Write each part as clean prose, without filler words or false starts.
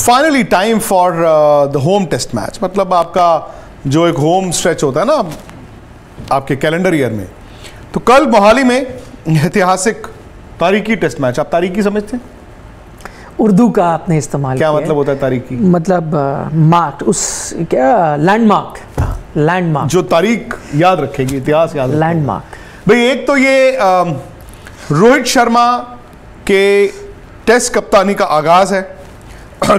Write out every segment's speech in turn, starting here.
Finally time for the home test match, मतलब आपका जो एक होम स्ट्रेच होता है ना आपके कैलेंडर ईयर में। तो कल मोहाली में ऐतिहासिक तारीखी टेस्ट मैच। आप तारीखी समझते हैं? उर्दू का आपने इस्तेमाल क्या किया मतलब होता है तारीखी? मतलब मार्क, उस क्या लैंडमार्क, लैंडमार्क जो तारीख याद रखेगी, इतिहास याद रखेगी। लैंडमार्क। भाई एक तो ये रोहित शर्मा के टेस्ट कप्तानी का आगाज है,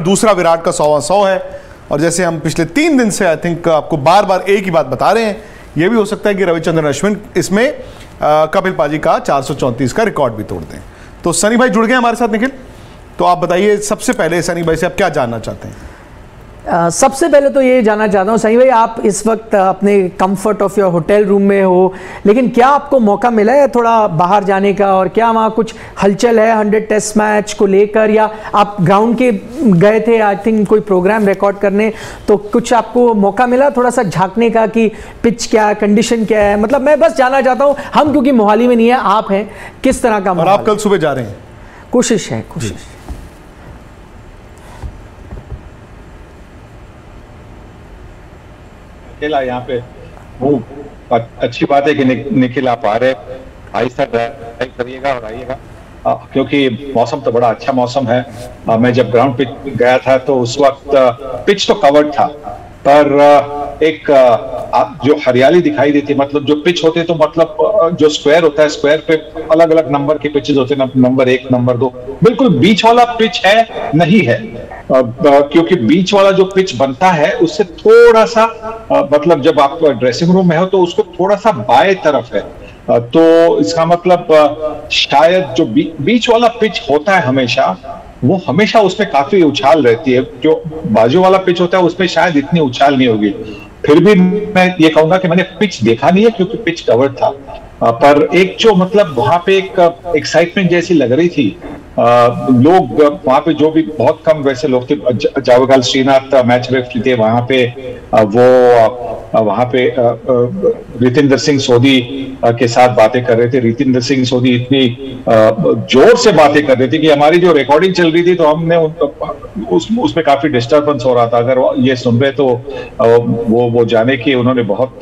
दूसरा विराट का 100वां है। और जैसे हम पिछले 3 दिन से आई थिंक आपको बार बार एक ही बात बता रहे हैं, ये भी हो सकता है कि रविचंद्रन अश्विन इसमें कपिल पाजी का 434 का रिकॉर्ड भी तोड़ दें। तो सनी भाई जुड़ गए हमारे साथ। निखिल, तो आप बताइए सबसे पहले सनी भाई से आप क्या जानना चाहते हैं? सबसे पहले तो ये जानना चाहता हूँ सनी भाई, आप इस वक्त अपने comfort of your hotel room में हो, लेकिन क्या आपको मौका मिला है थोड़ा बाहर जाने का, और क्या वहाँ कुछ हलचल है 100 टेस्ट मैच को लेकर, या आप ग्राउंड के गए थे आई थिंक कोई प्रोग्राम रिकॉर्ड करने, तो कुछ आपको मौका मिला थोड़ा सा झांकने का कि पिच क्या है, कंडीशन क्या है? मतलब मैं बस जानना चाहता हूँ, हम क्योंकि मोहाली में नहीं है, आप हैं, किस तरह का? और आप कल सुबह जा रहे हैं? कोशिश है, कोशिश। अकेला यहाँ पे वो अच्छी बात है कि निखिल आप आ रहे, आहिस्ता ड्राइव करिएगा और आइएगा, क्योंकि मौसम तो बड़ा अच्छा मौसम है। मैं जब ग्राउंड पे गया था तो उस वक्त पिच तो कवर्ड था, पर एक जो हरियाली दिखाई देती, मतलब जो पिच होते तो मतलब जो स्क्वायर होता है, स्क्वायर पे अलग अलग नंबर के पिचेस होते हैं, नंबर 1 नंबर 2, बिल्कुल बीच वाला पिच है नहीं है, क्योंकि बीच वाला जो पिच बनता है उससे थोड़ा सा मतलब जब आप ड्रेसिंग रूम में हो तो उसको थोड़ा सा बाएं तरफ है, तो इसका मतलब शायद जो बीच वाला पिच होता है हमेशा, वो हमेशा उसमें काफी उछाल रहती है। जो बाजू वाला पिच होता है उसमें शायद इतनी उछाल नहीं होगी। फिर भी मैं ये कहूंगा कि मैंने पिच देखा नहीं है क्योंकि पिच कवर्ड था, पर एक जो मतलब वहां पे एक एक्साइटमेंट जैसी लग रही थी। लोग वहां पे जो भी बहुत कम वैसे लोग थे, जावगल श्रीनाथ मैच रेफरी थे वहां पे, वहां पे रितेंद्र सिंह सोधी के साथ बातें कर रहे थे। रितेंद्र सिंह सोधी इतनी जोर से बातें कर रहे थे कि हमारी जो रिकॉर्डिंग चल रही थी तो हमने उसमें काफी डिस्टर्बेंस हो रहा था। अगर ये सुन रहे तो वो जाने की उन्होंने बहुत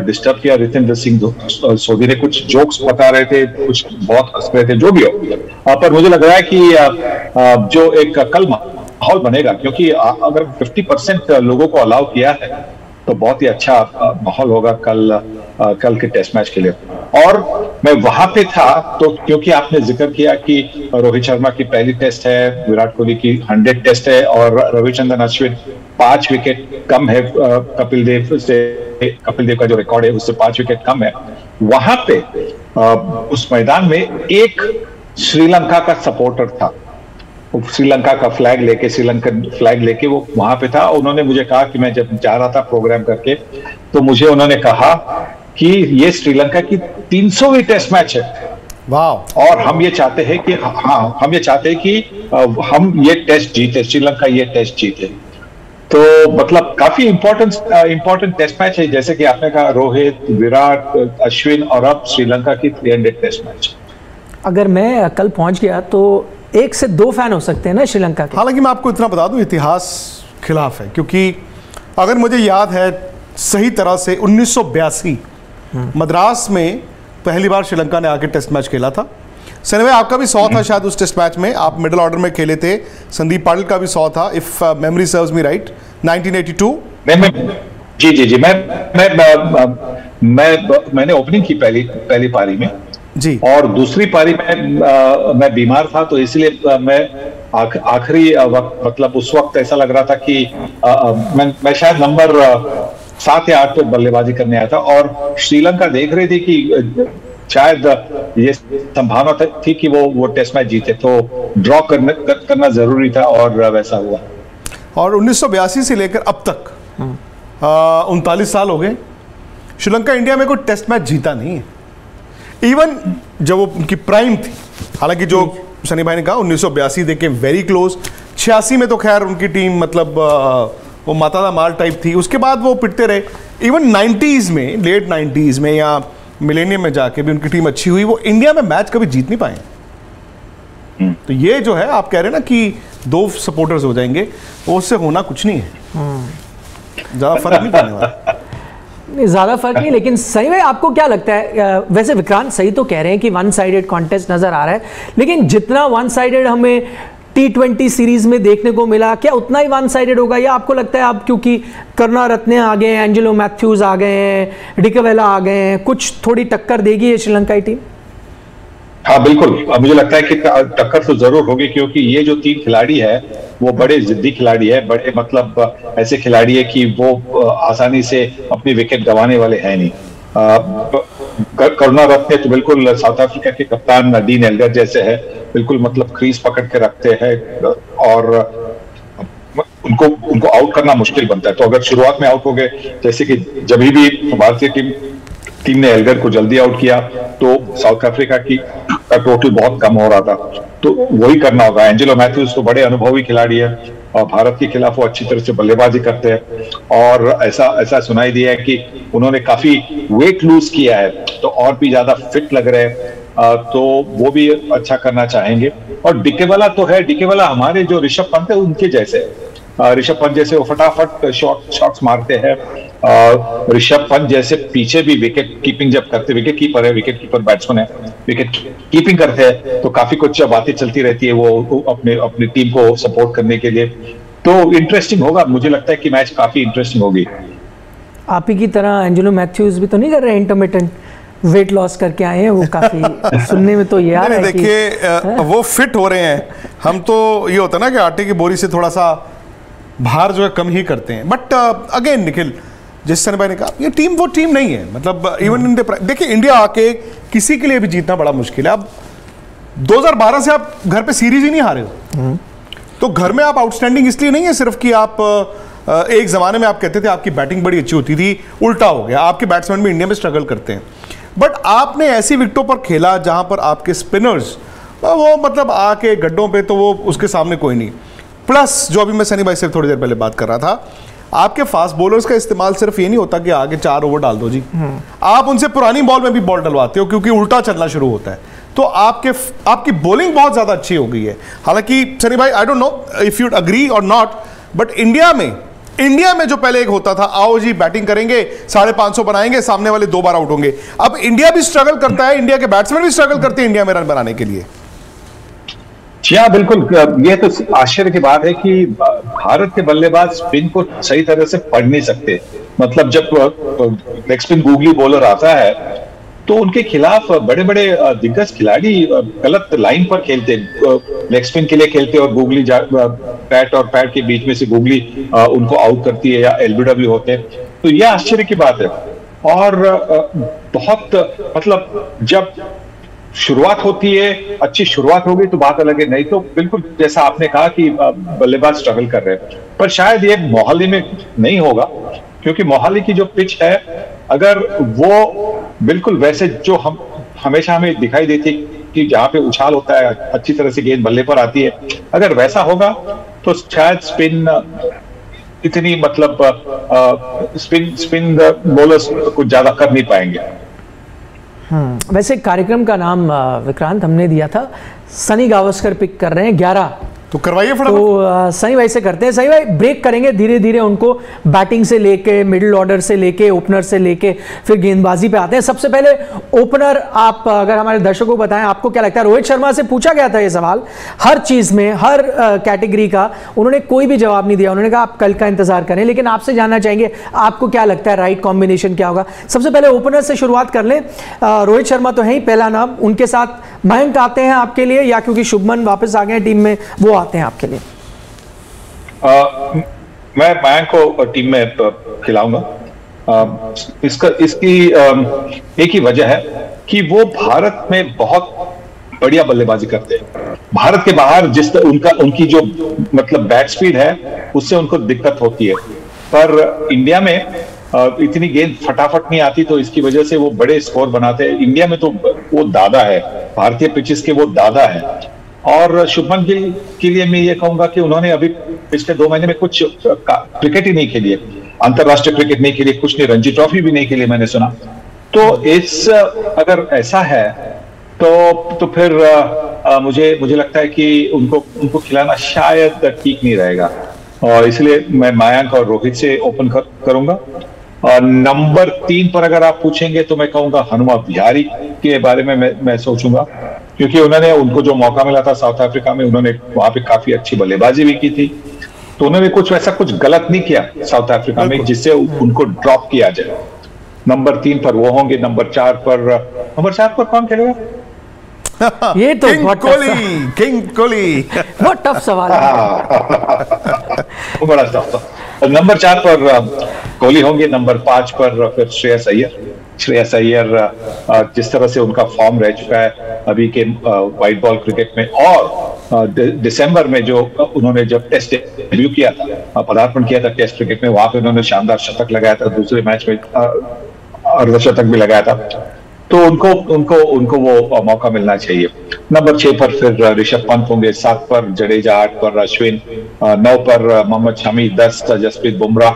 डिस्टर्ब किया। रितेंद्र सिंह सोधी ने कुछ जोक्स बता रहे थे, कुछ बहुत हंस रहे थे, जो भी हो, पर मुझे लग रहा है कि जो एक कल माहौल बनेगा, क्योंकि अगर 50% लोगों को अलाउ किया है तो बहुत ही अच्छा माहौल होगा कल के टेस्ट मैच के लिए। और मैं वहां पे था तो क्योंकि आपने जिक्र किया कि रोहित शर्मा की पहली टेस्ट है, विराट कोहली की 100 टेस्ट है, और रविचंद्रन अश्विन 5 विकेट कम है कपिल देव से। कपिल देव का जो रिकॉर्ड है उससे 5 विकेट कम है। वहां पे उस मैदान में एक श्रीलंका का सपोर्टर था, श्रीलंका का फ्लैग लेके, श्रीलंकन फ्लैग लेके वो वहां पे था। उन्होंने मुझे कहा कि मैं जब जा रहा था प्रोग्राम करके तो मुझे उन्होंने कहा कि ये श्रीलंका की 300वीं टेस्ट मैच है। वाह। और हम ये चाहते हैं कि हम ये चाहते हैं कि हम ये टेस्ट जीते, श्रीलंका ये टेस्ट जीते। तो मतलब काफी इंपॉर्टेंट टेस्ट मैच है, जैसे कि आपने कहा रोहित, विराट, अश्विन और अब श्रीलंका की 300 टेस्ट मैच। अगर मैं कल पहुंच गया तो 1 से 2 फैन हो सकते हैं ना श्रीलंका के। हालांकि मैं आपको इतना बता दूं, इतिहास खिलाफ है, क्योंकि अगर मुझे याद है सही तरह से 1982 मद्रास में पहली बार श्रीलंका ने आके टेस्ट मैच खेला था। सनी भाई आपका भी 100 था शायद उस टेस्ट मैच में, आप मिडिल ऑर्डर में खेले थे। संदीप पाटिल का भी 100 था, if memory serves me right, 1982। जी मैंने ओपनिंग की पहली पारी में जी, और दूसरी पारी में मैं बीमार था, तो इसलिए मैं आखिरी वक्त, मतलब उस वक्त ऐसा लग रहा था कि मैं शायद नंबर 7 या 8 पे बल्लेबाजी करने आया था, और श्रीलंका देख रही थी कि शायद ये संभावना थी कि वो टेस्ट मैच जीते, तो ड्रॉ करना जरूरी था, और वैसा हुआ। और 1982 से लेकर अब तक 39 साल हो गए, श्रीलंका इंडिया में कोई टेस्ट मैच जीता नहीं है। इवन जब वो उनकी प्राइम थी, हालांकि जो सनी भाई ने कहा 1982 देखे वेरी क्लोज, 86 में तो खैर उनकी टीम मतलब वो माता दा मार टाइप थी, उसके बाद वो पिटते रहे। इवन 90s में, लेट 90s में या मिलेनियम में जाके भी उनकी टीम अच्छी हुई, वो इंडिया में मैच कभी जीत नहीं पाए। तो ये जो है आप कह रहे हैं ना कि 2 सपोर्टर्स हो जाएंगे, वो उससे होना कुछ नहीं है, ज्यादा फर्क नहीं पड़ने वाला। ज़्यादा फर्क नहीं, लेकिन सही में आपको क्या लगता है? वैसे विक्रांत सही तो कह रहे हैं कि वन साइडेड कॉन्टेस्ट नज़र आ रहा है, लेकिन जितना वन साइडेड हमें T20 सीरीज में देखने को मिला, क्या उतना ही वन साइडेड होगा? या आपको लगता है अब क्योंकि करुणारत्ने आ गए हैं, एंजेलो मैथ्यूज आ गए हैं, डिकवेला आ गए हैं, कुछ थोड़ी टक्कर देगी ये श्रीलंकाई टीम? हाँ बिल्कुल, मुझे लगता है कि टक्कर तो जरूर होगी, क्योंकि ये जो 3 खिलाड़ी है वो बड़े जिद्दी खिलाड़ी है, बड़े मतलब ऐसे खिलाड़ी है कि वो आसानी से अपनी विकेट गंवाने वाले हैं नहीं। करुणारत्ने तो बिल्कुल साउथ अफ्रीका के कप्तान डीन एल्गर जैसे है, बिल्कुल मतलब क्रीज पकड़ के रखते हैं और उनको आउट करना मुश्किल बनता है। तो अगर शुरुआत में आउट हो गए, जैसे कि जब भी भारतीय टीम ने एल्गर को जल्दी आउट किया तो साउथ अफ्रीका का टोटल बहुत कम हो रहा था, तो वही करना होगा। एंजेलो मैथ्यूज तो बड़े अनुभवी खिलाड़ी है और भारत के खिलाफ वो अच्छी तरह से बल्लेबाजी करते हैं, और ऐसा सुनाई दिया है कि उन्होंने काफी वेट लूज किया है, तो और भी ज्यादा फिट लग रहे हैं, तो वो भी अच्छा करना चाहेंगे। और डिकेवाला तो है, डिकेवाला हमारे जो ऋषभ पंत है उनके जैसे, ऋषभ पंत जैसे वो फटाफट शॉट्स मारते हैं। ऋषभ पंत जैसे पीछे भी विकेट कीपिंग जब करते, विकेट कीपर है, विकेट कीपर बैट्समैन है, विकेट कीपिंग करते हैं तो काफी कुछ बातें चलती रहती है वो अपनी टीम को सपोर्ट करने के लिए। तो इंटरेस्टिंग होगा, मुझे लगता है कि मैच काफी इंटरेस्टिंग होगी। आप ही की तरह एंजेलो मैथ्यूज भी तो नहीं कर रहे इंटरमिटेंट वेट लॉस करके आए हैं, वो काफी सुनने में तो ये आ रहा है। देखिए वो फिट हो रहे हैं, हम तो ये होता है ना कि आटे की बोरी से थोड़ा सा भार जो है कम ही करते हैं। बट अगेन निखिल, जिस सनी भाई ने कहा, ये टीम वो टीम नहीं है, मतलब इवन इन देखिए इंडिया आके किसी के लिए भी जीतना बड़ा मुश्किल है। अब 2012 से आप घर पे सीरीज ही नहीं हारे हो, तो घर में आप आउटस्टैंडिंग इसलिए नहीं है सिर्फ कि आप एक जमाने में आप कहते थे आपकी बैटिंग बड़ी अच्छी होती थी, उल्टा हो गया, आपके बैट्समैन भी इंडिया में स्ट्रगल करते हैं। बट आपने ऐसी विकेटों पर खेला जहां पर आपके स्पिनर्स वो मतलब आके गड्ढों पे, तो वो उसके सामने कोई नहीं। प्लस जो अभी मैं सनी भाई से थोड़ी देर पहले बात कर रहा था, आपके फास्ट बॉलर्स का इस्तेमाल सिर्फ ये नहीं होता कि आगे 4 ओवर डाल दो जी, आप उनसे पुरानी बॉल में भी बॉल डलवाते हो क्योंकि उल्टा चलना शुरू होता है, तो आपकी बॉलिंग बहुत ज्यादा अच्छी हो गई है। हालांकि सनी भाई, I don't know if you agree और नॉट, बट इंडिया में जो पहले एक होता था, आओ जी बैटिंग करेंगे, 550 बनाएंगे, सामने वाले 2 बार आउट होंगे, अब इंडिया भी स्ट्रगल करता है, इंडिया के बैट्समैन भी स्ट्रगल करते हैं इंडिया में रन बनाने के लिए। जी हाँ बिल्कुल, ये तो आश्चर्य की बात है कि भारत के बल्लेबाज स्पिन को सही तरह से पढ़ नहीं सकते। मतलब जब लेग स्पिन गूगली बॉलर आता है तो उनके खिलाफ बड़े बड़े दिग्गज खिलाड़ी गलत लाइन पर खेलते, लेग स्पिन के लिए खेलते और गूगली पैट और पैट के बीच में से गूगली उनको आउट करती है या एलबीडब्ल्यू होते हैं, तो यह आश्चर्य की बात है। और बहुत मतलब जब शुरुआत होती है, अच्छी शुरुआत हो गई तो बात अलग है, नहीं तो बिल्कुल जैसा आपने कहा कि बल्लेबाज स्ट्रगल कर रहे हैं। पर शायद ये मोहाली में नहीं होगा, क्योंकि मोहाली की जो पिच है, अगर वो बिल्कुल वैसे जो हमेशा हमें दिखाई देती कि जहां पे उछाल होता है, अच्छी तरह से गेंद बल्ले पर आती है, अगर वैसा होगा तो शायद स्पिन इतनी मतलब स्पिन बॉलर्स कुछ ज्यादा कर नहीं पाएंगे। वैसे कार्यक्रम का नाम विक्रांत हमने दिया था सनी गावस्कर पिक कर रहे हैं 11, तो करवाइए फटाफट। तो सही भाई से करते हैं। सही भाई ब्रेक करेंगे, धीरे धीरे उनको बैटिंग से लेके, मिडिल ऑर्डर से लेके, ओपनर से लेके फिर गेंदबाजी पे आते हैं। सबसे पहले ओपनर, आप अगर हमारे दर्शकों को बताएं, आपको क्या लगता है? रोहित शर्मा से पूछा गया था ये सवाल, हर चीज में, हर कैटेगरी का, उन्होंने कोई भी जवाब नहीं दिया। उन्होंने कहा आप कल का इंतजार करें, लेकिन आपसे जानना चाहेंगे आपको क्या लगता है राइट कॉम्बिनेशन क्या होगा? सबसे पहले ओपनर से शुरुआत कर लें। रोहित शर्मा तो है ही पहला नाम, उनके साथ मयंक आते हैं आपके लिए, या क्योंकि शुभमन वापस आ गए टीम में वो आते हैं आपके लिए? मैं मयंक को टीम में खिलाऊंगा। इसकी एक ही वजह है कि वो भारत में बहुत बढ़िया बल्लेबाजी करते हैं। भारत के बाहर उनकी जो मतलब बैट स्पीड है उससे उनको दिक्कत होती है, पर इंडिया में इतनी गेंद फटाफट नहीं आती, तो इसकी वजह से वो बड़े स्कोर बनाते हैं। इंडिया में तो वो दादा है, भारतीय पिचेस के वो दादा है। और शुभमन गिल के लिए मैं ये कहूंगा कि उन्होंने अभी पिछले 2 महीने में कुछ क्रिकेट ही नहीं खेली है, अंतरराष्ट्रीय क्रिकेट नहीं खेली, कुछ नहीं, रणजी ट्रॉफी भी नहीं खेली मैंने सुना। तो अगर ऐसा है तो फिर मुझे लगता है कि उनको खिलाना शायद ठीक नहीं रहेगा, और इसलिए मैं मयंक और रोहित से ओपन करूंगा। और नंबर 3 पर अगर आप पूछेंगे तो मैं कहूंगा हनुमा विहारी के बारे में मैं सोचूंगा, क्योंकि उनको जो मौका मिला था साउथ अफ्रीका में, उन्होंने वहां पे काफी अच्छी बल्लेबाजी भी की थी, तो उन्होंने कुछ गलत नहीं किया साउथ अफ्रीका में जिससे उनको ड्रॉप किया जाए। नंबर 3 पर वो होंगे। नंबर 4 पर कौन खेलेगा? ये तो किंग कोहली बहुत टफ सवाल है। बड़ा टफ। नंबर 4 पर कोहली होंगे। नंबर 5 पर फिर श्रेयस अय्यर जिस तरह से उनका फॉर्म रह चुका है अभी के व्हाइट बॉल क्रिकेट में, और दिसंबर में जो उन्होंने जब टेस्ट डेब्यू किया था, पदार्पण किया था टेस्ट क्रिकेट में, वहां पे उन्होंने शानदार शतक लगाया था, दूसरे मैच में अर्धशतक भी लगाया था, तो उनको वो मौका मिलना चाहिए। नंबर 6 पर फिर ऋषभ पंत होंगे, 7 पर जडेजा, 8 पर अश्विन, 9 पर मोहम्मद शमी, 10 जसप्रीत बुमराह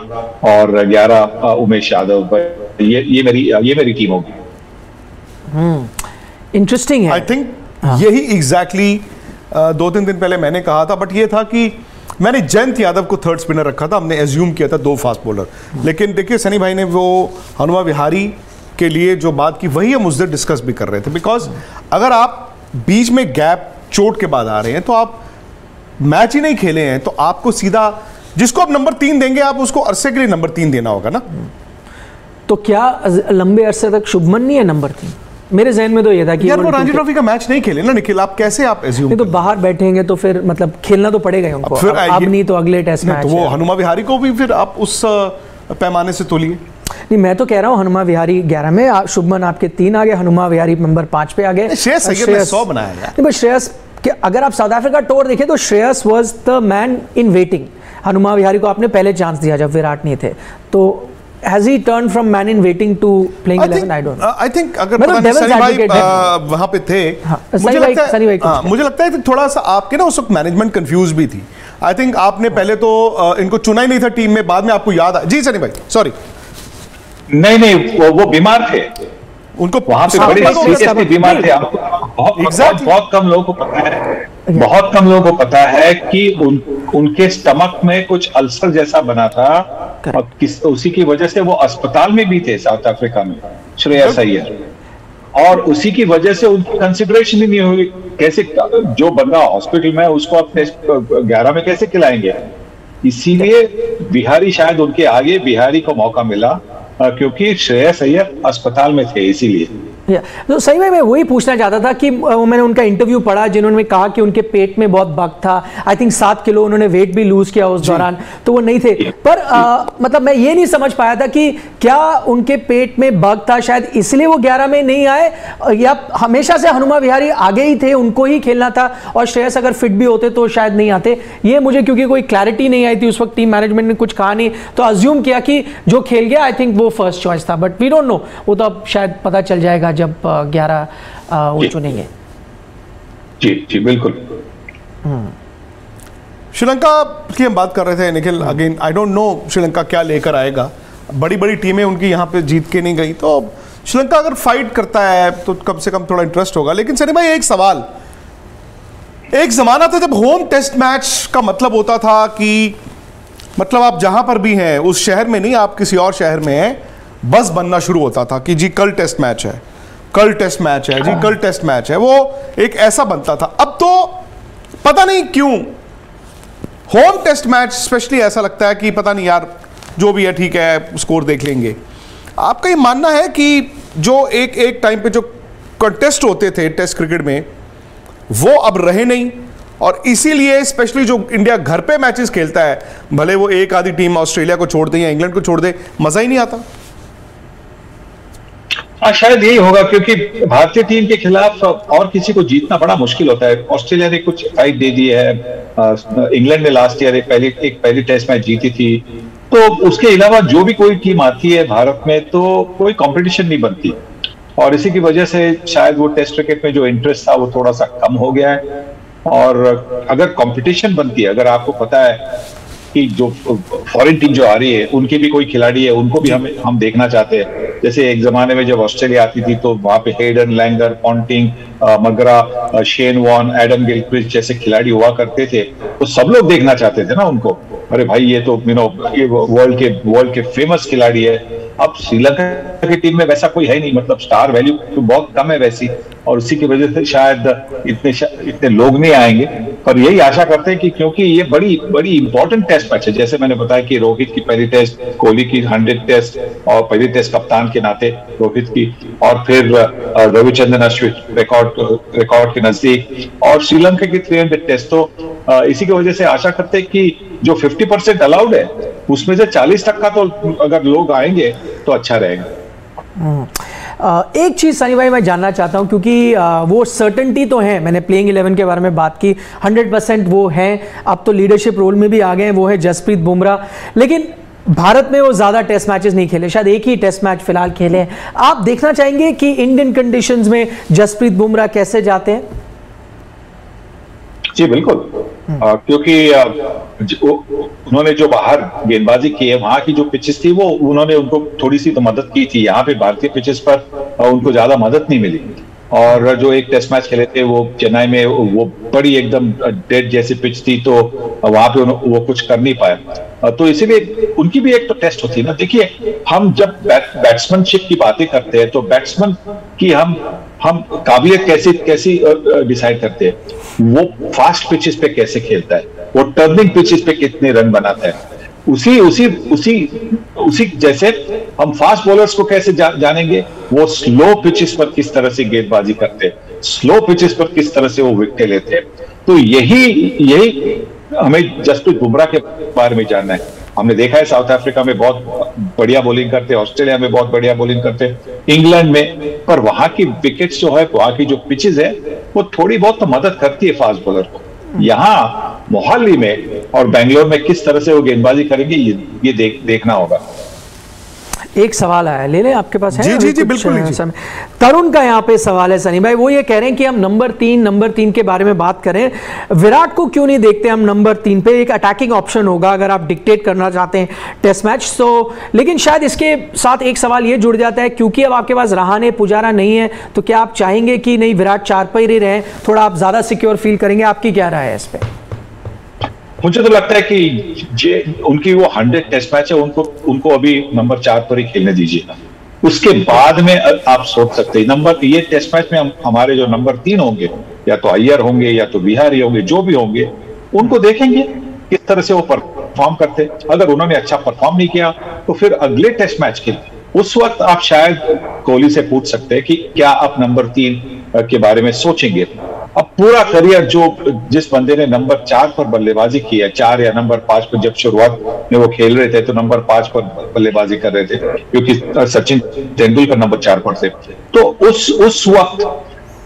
और 11 उमेश यादव। ये मेरी टीम होगी। इंटरेस्टिंग है। आई थिंक यही एग्जैक्टली 2-3 दिन पहले मैंने कहा था, बट ये था कि मैंने जयंत यादव को थर्ड स्पिनर रखा था, हमने एज्यूम किया था 2 फास्ट बॉलर, लेकिन देखिए सनी भाई ने वो हनुमा विहारी के लिए जो बात की वही हम उस दिन डिस्कस भी कर रहे थे, बिकॉज अगर आप बीच में गैप चोट के बाद आ रहे हैं तो आप मैच ही नहीं खेले हैं, तो आपको सीधा जिसको आप नंबर 3 देंगे आप उसको अरसे के लिए नंबर 3 देना होगा ना। तो क्या लंबे अरसे तक शुभमन नहीं है नंबर 3? मेरे जहन में तो ये था कि यार वो रणजी ट्रॉफी का मैच नहीं खेले ना निखिल, आप कैसे आप एज्यूम नहीं, तो बाहर बैठेंगे तो फिर मतलब खेलना तो पड़ेगा ही उनको, फिर अब नहीं तो अगले टेस्ट मैच तो वो हनुमा विहारी को भी फिर आप उस पैमाने से तोलिए। नहीं, मैं तो कह रहा हूँ हनुमा विहारी 11 में, शुभमन आपके 3 आ गए, हनुमा विहारी नंबर 5 पे आ गए। श्रेयस अय्यर ने 100 बनाया यार। नहीं, श्रेयस के अगर आप साउथ अफ्रीका टूर देखें तो Shreyas was the man in waiting. Hanuma Vihari को आपने पहले चांस दिया जब विराट नहीं थे, तो has he turned from man in waiting to playing 11? I don't know. I think अगर पता नहीं सनी भाई वहाँ पे थे, मुझे लगता है थोड़ा सा आपके ना उस वक्त मैनेजमेंट कंफ्यूज भी थी। आई थिंक आपने पहले तो इनको चुना ही नहीं था टीम में, बाद में आपको याद जी सनी भाई सॉरी नहीं वो बीमार थे, उनको वहां पे बड़े सीरियसली बीमार थे। बहुत कम लोगों को पता है, बहुत कम लोगों को पता है कि उनके स्टमक में कुछ अल्सर जैसा बना था, और उसी की वजह से वो अस्पताल में भी थे साउथ अफ्रीका में, श्रेयस अय्यर, और उसी की वजह से उनकी कंसिडरेशन ही नहीं हुई। कैसे जो बंदा हॉस्पिटल में है उसको आप टेस्ट 11 में कैसे खिलाएंगे? इसीलिए बिहारी शायद उनके आगे बिहारी को मौका मिला क्योंकि श्रेयस अय्यर अस्पताल में थे, इसीलिए। तो सही में मैं वही पूछना चाहता था कि मैंने उनका इंटरव्यू पढ़ा जिन्होंने कहा कि उनके पेट में बहुत बग था, आई थिंक 7 किलो उन्होंने वेट भी लूज किया उस दौरान, तो वो नहीं थे। पर मतलब मैं ये नहीं समझ पाया था कि क्या उनके पेट में बग था शायद इसलिए वो 11 में नहीं आए, या हमेशा से हनुमा विहारी आगे ही थे, उनको ही खेलना था, और श्रेयस अगर फिट भी होते तो शायद नहीं आते। ये मुझे क्योंकि कोई क्लैरिटी नहीं आई थी उस वक्त, टीम मैनेजमेंट ने कुछ कहा नहीं, तो अज्यूम किया कि जो खेल गया आई थिंक वो फर्स्ट चॉइस था, बट वी डोंट नो, वो तो अब शायद पता चल जाएगा जब 11 वो चुनेंगे। जी बिल्कुल। श्रीलंका की हम बात कर रहे थे Nikhil, again I don't know Sri Lanka क्या लेकर आएगा, बड़ी बड़ी टीमें उनकी यहाँ पे जीत के नहीं गई, तो श्रीलंका अगर फाइट करता है तो कम से कम थोड़ा इंटरेस्ट होगा। लेकिन सनी भाई एक सवाल, एक जमाना था जब होम टेस्ट मैच का मतलब होता था कि मतलब आप जहां पर भी हैं उस शहर में नहीं, आप किसी और शहर में हैं, बस बनना शुरू होता था कि जी कल टेस्ट मैच है, कल टेस्ट मैच है, जी कल टेस्ट मैच है, वो एक ऐसा बनता था। अब तो पता नहीं क्यों होम टेस्ट मैच स्पेशली ऐसा लगता है कि पता नहीं यार जो भी है ठीक है, स्कोर देख लेंगे। आपका ये मानना है कि जो एक टाइम पे जो कंटेस्ट होते थे टेस्ट क्रिकेट में वो अब रहे नहीं, और इसीलिए स्पेशली जो इंडिया घर पे मैचेस खेलता है, भले वो एक आधी टीम ऑस्ट्रेलिया को छोड़ दे या इंग्लैंड को छोड़ दे, मजा ही नहीं आता। शायद यही होगा क्योंकि भारतीय टीम के खिलाफ और किसी को जीतना बड़ा मुश्किल होता है। ऑस्ट्रेलिया ने कुछ फाइट दे दी है, इंग्लैंड ने लास्ट ईयर एक पहली टेस्ट मैच जीती थी, तो उसके अलावा जो भी कोई टीम आती है भारत में तो कोई कंपटीशन नहीं बनती, और इसी की वजह से शायद वो टेस्ट क्रिकेट में जो इंटरेस्ट था वो थोड़ा सा कम हो गया है। और अगर कंपटीशन बनती है, अगर आपको पता है कि जो फॉरेन टीम जो आ रही है उनके भी कोई खिलाड़ी है, उनको भी हम देखना चाहते हैं, जैसे एक जमाने में जब ऑस्ट्रेलिया आती थी तो वहां पे Hayden, Langer, Ponting, Magra, Shane Warne, Adam Gilchrist जैसे खिलाड़ी हुआ करते थे, तो सब लोग देखना चाहते थे ना उनको। अरे भाई ये तो ये वर्ल्ड के फेमस खिलाड़ी है। अब श्रीलंका की टीम में वैसा कोई है नहीं, मतलब स्टार वैल्यू तो बहुत कम है वैसी, और उसी की वजह से शायद इतने लोग नहीं आएंगे। पर यही आशा करते हैं कि क्योंकि ये बड़ी इंपॉर्टेंट टेस्ट मैच है, जैसे मैंने बताया कि रोहित की पहली टेस्ट, कोहली की 100 टेस्ट, और पहली टेस्ट कप्तान के नाते रोहित की, और फिर रविचंद्रन अश्विन रिकॉर्ड के नजदीक, और श्रीलंका की 300 टेस्ट। तो इसी की वजह से आशा करते हैं कि जो 50% अलाउड है उसमें से 40% तो अगर लोग आएंगे तो अच्छा रहेगा। एक चीज़ सनी भाई मैं जानना चाहता हूं, क्योंकि वो सर्टेनिटी तो है, मैंने प्लेइंग 11 के बारे में बात की, 100% वो हैं, अब तो लीडरशिप रोल में भी आ गए हैं, वो है जसप्रीत बुमराह। लेकिन भारत में वो ज़्यादा टेस्ट मैचेस नहीं खेले, शायद एक ही टेस्ट मैच फिलहाल खेले हैं। आप देखना चाहेंगे कि इंडियन कंडीशंस में जसप्रीत बुमराह कैसे जाते हैं? जी बिल्कुल, क्योंकि उन्होंने जो बाहर गेंदबाजी की है, वहां की जो पिचेस थी वो उन्होंने उनको थोड़ी सी तो मदद की थी। यहाँ पे भारतीय पिचेस पर उनको ज्यादा मदद नहीं मिली, और जो एक टेस्ट मैच खेले थे वो चेन्नई में, वो बड़ी एकदम डेड जैसी पिच थी, तो वहां पे वो कुछ कर नहीं पाया। तो इसीलिए उनकी भी एक तो टेस्ट होती है ना। देखिए, हम जब बैट्समैनशिप की बातें करते हैं तो बैट्समैन की हम काबिलियत कैसी डिसाइड करते हैं, वो फास्ट पिचेस पे कैसे खेलता है, वो टर्निंग पिचेस पे कितने रन बनाता है, उसी जैसे हम फास्ट बॉलर्स को कैसे जानेंगे, वो स्लो पिचेस पर किस तरह से गेंदबाजी करते हैं, स्लो पिचेस पर किस तरह से वो विकेट लेते हैं। तो यही हमें जसप्रीत बुमराह के बारे में जानना है। हमने देखा है साउथ अफ्रीका में बहुत बढ़िया बॉलिंग करते, ऑस्ट्रेलिया में बहुत बढ़िया बॉलिंग करते, इंग्लैंड में, पर वहां की विकेट्स जो है, वहां की जो पिचेस है, वो थोड़ी बहुत तो मदद करती है फास्ट बॉलर को। यहाँ मोहाली में और बेंगलोर में किस तरह से वो गेंदबाजी करेंगे, ये देखना होगा। एक सवाल आया, ले लें, आपके पास है? जी बिल्कुल। तरुण का यहाँ पे सवाल है सनी भाई, वो ये कह रहे हैं कि हम नंबर तीन के बारे में बात करें, विराट को क्यों नहीं देखते हम नंबर 3 पे? एक अटैकिंग ऑप्शन होगा अगर आप डिक्टेट करना चाहते हैं टेस्ट मैच तो। लेकिन शायद इसके साथ एक सवाल ये जुड़ जाता है, क्योंकि अब आपके पास रहाणे, पुजारा नहीं है, तो क्या आप चाहेंगे कि नहीं विराट 4 पर ही रहे, थोड़ा आप ज्यादा सिक्योर फील करेंगे? आपकी क्या राय है इस पर? मुझे तो लगता है कि उनकी वो 100 टेस्ट मैच है, उनको अभी नंबर 4 पर ही खेलने दीजिएगा। उसके बाद में आप सोच सकते हैं ये टेस्ट मैच में हमारे जो नंबर 3 होंगे, या तो अय्यर होंगे या तो बिहारी होंगे, जो भी होंगे, उनको देखेंगे किस तरह से वो परफॉर्म करते। अगर उन्होंने अच्छा परफॉर्म नहीं किया तो फिर अगले टेस्ट मैच के उस वक्त आप शायद कोहली से पूछ सकते हैं कि क्या आप नंबर 3 के बारे में सोचेंगे। अब पूरा करियर जिस बंदे ने नंबर 4 पर बल्लेबाजी की है, 4 या नंबर 5 पर, जब शुरुआत में वो खेल रहे थे तो नंबर 5 पर बल्लेबाजी कर रहे थे, क्योंकि सचिन तेंदुलकर नंबर 4 पर थे। तो उस वक्त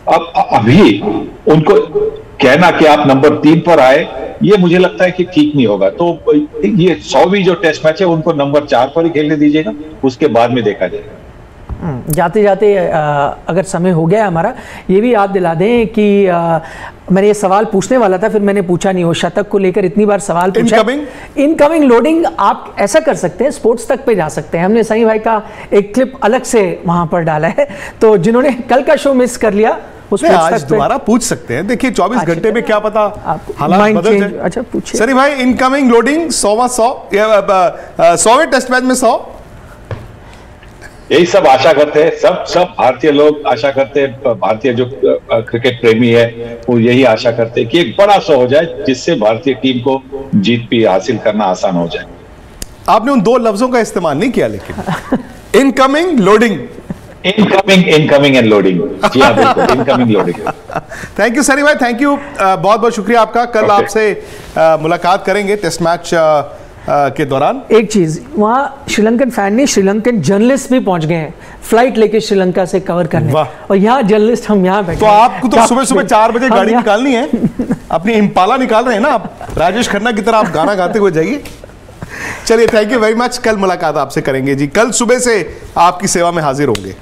अब अभी उनको कहना कि आप नंबर 3 पर आए, ये मुझे लगता है कि ठीक नहीं होगा। तो ये 100वीं जो टेस्ट मैच है उनको नंबर 4 पर ही खेलने दीजिएगा, उसके बाद में देखा जाएगा। जाते जाते अगर समय हो गया हमारा, ये भी याद दिला दें कि मैंने ये सवाल पूछने वाला था, फिर मैंने पूछा नहीं, वो शतक को लेकर इतनी बार सवाल पूछा। इनकमिंग लोडिंग आप ऐसा कर सकते हैं, स्पोर्ट्स तक पे जा सकते हैं। हमने सनी भाई का एक क्लिप अलग से वहां पर डाला है, तो जिन्होंने कल का शो मिस कर लिया आज दोबारा पूछ सकते हैं। देखिए 24 घंटे में क्या पता हालात बदल जाए। अच्छा पूछिए सनी भाई, इनकमिंग लोडिंग 100वें टेस्ट मैच में 100, यही सब आशा करते हैं, सब भारतीय लोग आशा करते हैं, भारतीय जो क्रिकेट प्रेमी है वो यही आशा करते हैं कि एक बड़ा 100 हो जाए, जिससे भारतीय टीम को जीत भी हासिल करना आसान हो जाए। आपने उन 2 लफ्जों का इस्तेमाल नहीं किया, लेकिन incoming loading, incoming and loading. जी हाँ बिल्कुल, incoming loading. Thank you Sunny भाई, थैंक यू, बहुत बहुत शुक्रिया आपका। कल आपसे मुलाकात करेंगे टेस्ट मैच के दौरान। एक चीज, वहां श्रीलंकन फैन नहीं, श्रीलंकन जर्नलिस्ट भी पहुंच गए हैं फ्लाइट लेके श्रीलंका से कवर करने, और यहाँ जर्नलिस्ट हम यहाँ बैठे। तो आपको तो सुबह 4 बजे गाड़ी निकालनी है, अपनी इम्पाला निकाल रहे हैं ना आप, राजेश खन्ना की तरह आप गाना गाते हुए जाइए। चलिए, थैंक यू वेरी मच, कल मुलाकात आपसे करेंगे जी, कल सुबह से आपकी सेवा में हाजिर होंगे।